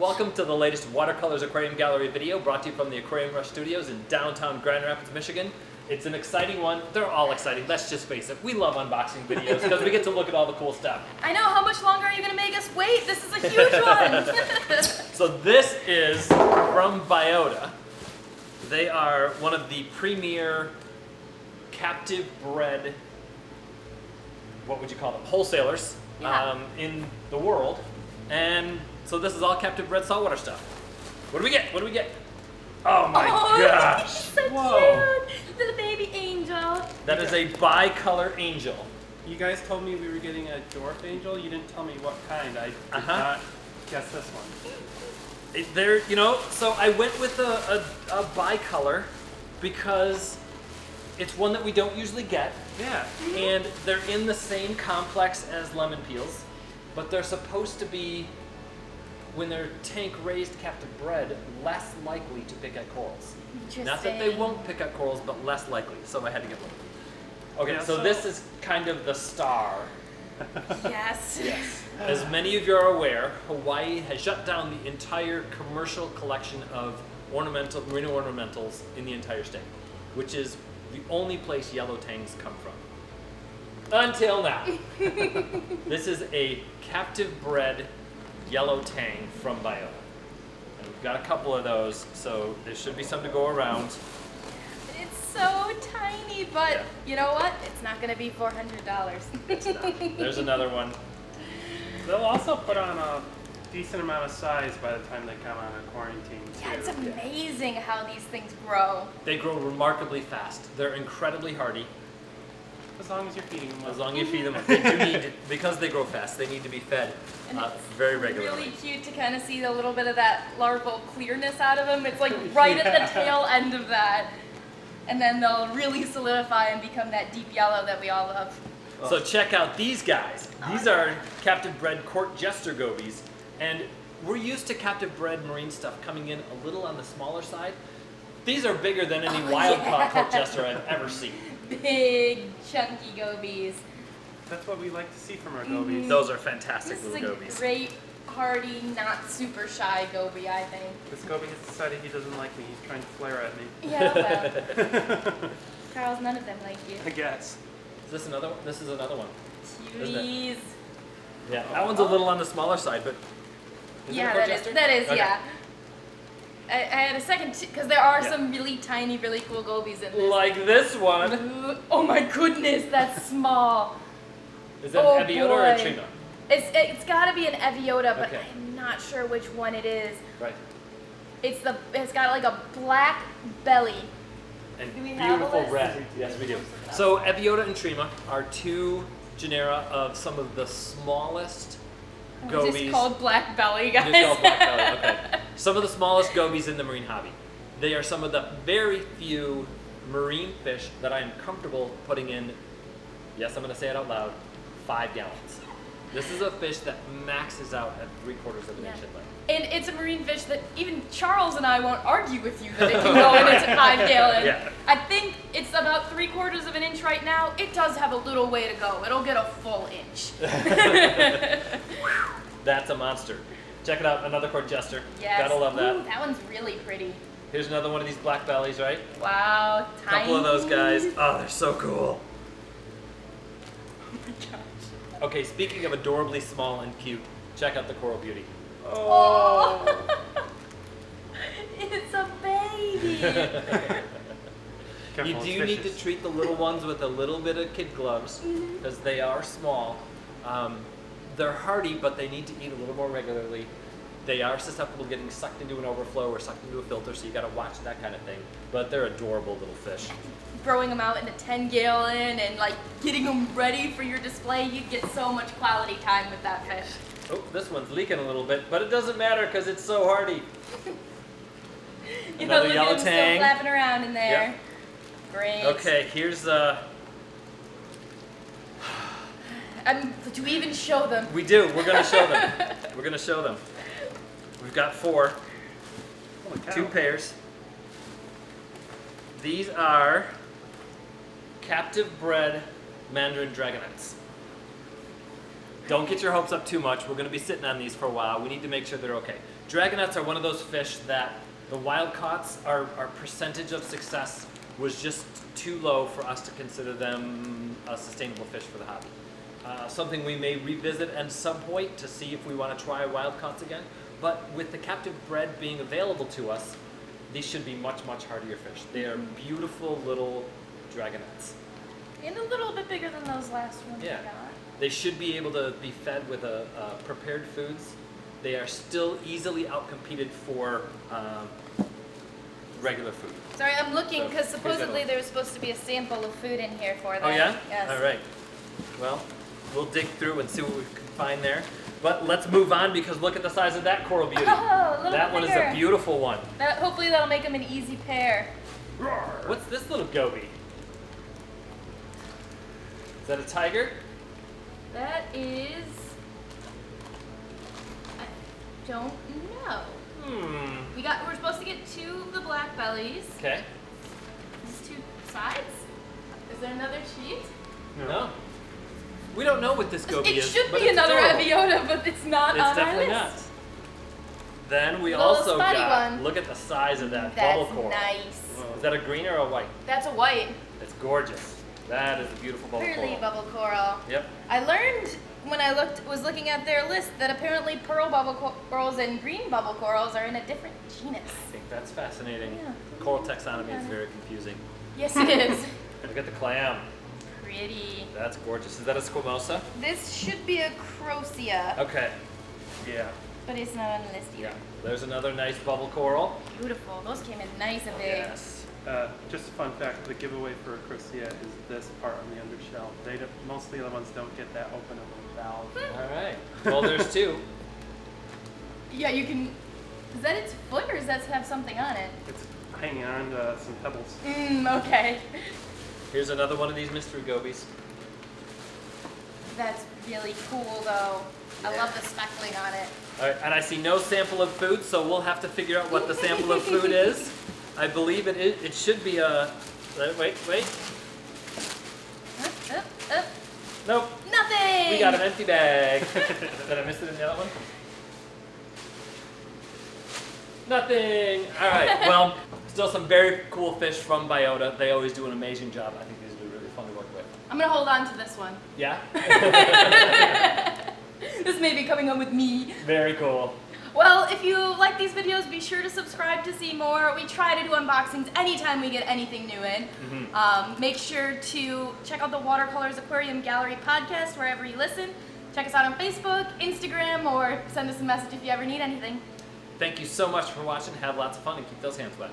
Welcome to the latest Watercolors Aquarium Gallery video brought to you from the Aquarium Rush Studios in downtown Grand Rapids, Michigan. It's an exciting one. They're all exciting, let's just face it. We love unboxing videos because we get to look at all the cool stuff. I know, how much longer are you going to make us wait? This is a huge one! So this is from Biota. They are one of the premier captive bred, what would you call them, wholesalers in the world. And so this is all captive bred saltwater stuff. What do we get? What do we get? Oh my gosh! So cute! The baby angel. That is a bicolor angel. You guys told me we were getting a dwarf angel. You didn't tell me what kind. I did not guess this one. They're, you know, so I went with a bicolor because it's one that we don't usually get. Yeah. And they're in the same complex as lemon peels, but they're supposed to be, when they're tank raised captive bred, less likely to pick at corals. Not that they won't pick at corals, but less likely. So I had to get one. Okay, so this is kind of the star. Yes. Yes. As many of you are aware, Hawaii has shut down the entire commercial collection of marine ornamentals in the entire state, which is the only place yellow tangs come from. Until now. This is a captive bred yellow tang from Biota. And we've got a couple of those, so there should be some to go around. It's so tiny, but you know what? It's not going to be $400. It's not. There's another one. They'll also put on a decent amount of size by the time they come out of quarantine too. Yeah, it's amazing how these things grow. They grow remarkably fast. They're incredibly hardy. As long as you're feeding them. As long as you feed them, they do need, because they grow fast, they need to be fed very regularly. Really cute to kind of see a little bit of that larval clearness out of them. It's like right at the tail end of that. And then they'll really solidify and become that deep yellow that we all love. So check out these guys. These are captive bred court jester gobies. And we're used to captive bred marine stuff coming in a little on the smaller side. These are bigger than any wild-caught court jester I've ever seen. Big, chunky gobies. That's what we like to see from our gobies. Those are fantastic This is little a gobies. great, hardy, not super shy goby, I think. This goby has decided he doesn't like me. He's trying to flare at me. Yeah, well. Carl's, none of them like you. I guess. Is this another one? This is another one. Cuties. Yeah, that one's a little on the smaller side, but is it a court jester? That is, Okay. yeah. I had a second, because there are some really tiny, really cool gobies in this. Like this one. Oh my goodness, that's small. Is that an Biota or a Trina? It's got to be an Biota, but Okay. I'm not sure which one it is. Right. It's got like a black belly. And Do we have a beautiful list? red. Yes, we do. So Biota and Trina are two genera of some of the smallest gobies. Just called black belly, guys. Just called black belly, okay. Some of the smallest gobies in the marine hobby. They are some of the very few marine fish that I am comfortable putting in, yes, I'm going to say it out loud, 5 gallons. This is a fish that maxes out at 3/4 of an inch in length. And it's a marine fish that even Charles and I won't argue with you that it can go into 5 gallons. Yeah. I think it's about 3/4 of an inch right now. It does have a little way to go. It'll get a full inch. That's a monster. Check it out, another court jester. Yes. Gotta love that. Ooh, that one's really pretty. Here's another one of these black bellies, right? Wow, tiny. Couple of those guys. Oh, they're so cool. Oh my gosh. Okay, speaking of adorably small and cute, check out the coral beauty. Oh. It's a baby. You do need to treat the little ones with a little bit of kid gloves because they are small. They're hardy, but they need to eat a little more regularly. They are susceptible to getting sucked into an overflow or sucked into a filter, so you got to watch that kind of thing. But they're adorable little fish. Throwing them out in a 10-gallon and like getting them ready for your display, you'd get so much quality time with that fish. Oh, this one's leaking a little bit, but it doesn't matter because it's so hardy. You Another know, yellow look at him tang. still flapping around in there. Yep. Great. Okay, here's Do we even show them? we do. We're gonna show them. We're gonna show them. We've got 4. Holy cow. 2 pairs. These are captive bred Mandarin dragonettes. Don't get your hopes up too much. We're going to be sitting on these for a while. We need to make sure they're okay. Dragonets are one of those fish that the wild caughts, our percentage of success was just too low for us to consider them a sustainable fish for the hobby. Something we may revisit at some point to see if we want to try wild caughts again. But with the captive bred being available to us, these should be much, much hardier fish. They are beautiful little dragonets. And a little bit bigger than those last ones Yeah. we got. They should be able to be fed with prepared foods. They are still easily outcompeted for regular food. Sorry, I'm looking because So, supposedly here's there was supposed to be a sample of food in here for them. Oh yeah? Yes. All right. Well, we'll dig through and see what we can find there. But let's move on because look at the size of that coral beauty. Oh, a little That bit one is bigger. a beautiful one. Hopefully that'll make them an easy pair. What's this little goby? Is that a tiger? That is... I don't know. We're supposed to get 2 of the black bellies. Okay. These 2 sides? Is there another sheet? No. We don't know what this goby It is. should but be it's another adorable. Biota, but it's not It's on our definitely list. not. Then we Little also spotty got, one. look at the size of that That's bubble coral. nice. Is that a green or a white? That's a white. It's gorgeous. That is a beautiful bubble Pearly coral. bubble coral. Yep. I learned when I was looking at their list that apparently pearl bubble corals and green bubble corals are in a different genus. I think that's fascinating. Yeah. Coral taxonomy is very confusing. Yes, it is. Look at the clam. Pretty. That's gorgeous. Is that a squamosa? This should be a crocea, Okay. Yeah. but it's not on the list either. Yeah. There's another nice bubble coral. Beautiful. Those came in nice and big. Yes. Just a fun fact, the giveaway for a crocea is this part on the undershell. Most of the other ones don't get that open of a valve. All right. Well, there's 2. Yeah, you can. Is that its foot or does that have something on it? It's hanging on to some pebbles. Okay. Here's another one of these mystery gobies. That's really cool though. I love the speckling on it. All right, and I see no sample of food, so we'll have to figure out what the sample of food is. I believe it should be a. Wait. Up. Nope. Nothing! We got an empty bag. Did I miss it in the other one? Nothing. All right. Well, still some very cool fish from Biota. They always do an amazing job. I think these will be really fun to work with. I'm gonna hold on to this one. Yeah? This may be coming home with me. Very cool. Well, if you like these videos, be sure to subscribe to see more. We try to do unboxings anytime we get anything new in. Make sure to check out the Watercolors Aquarium Gallery podcast wherever you listen. Check us out on Facebook, Instagram, or send us a message if you ever need anything. Thank you so much for watching. Have lots of fun and keep those hands wet.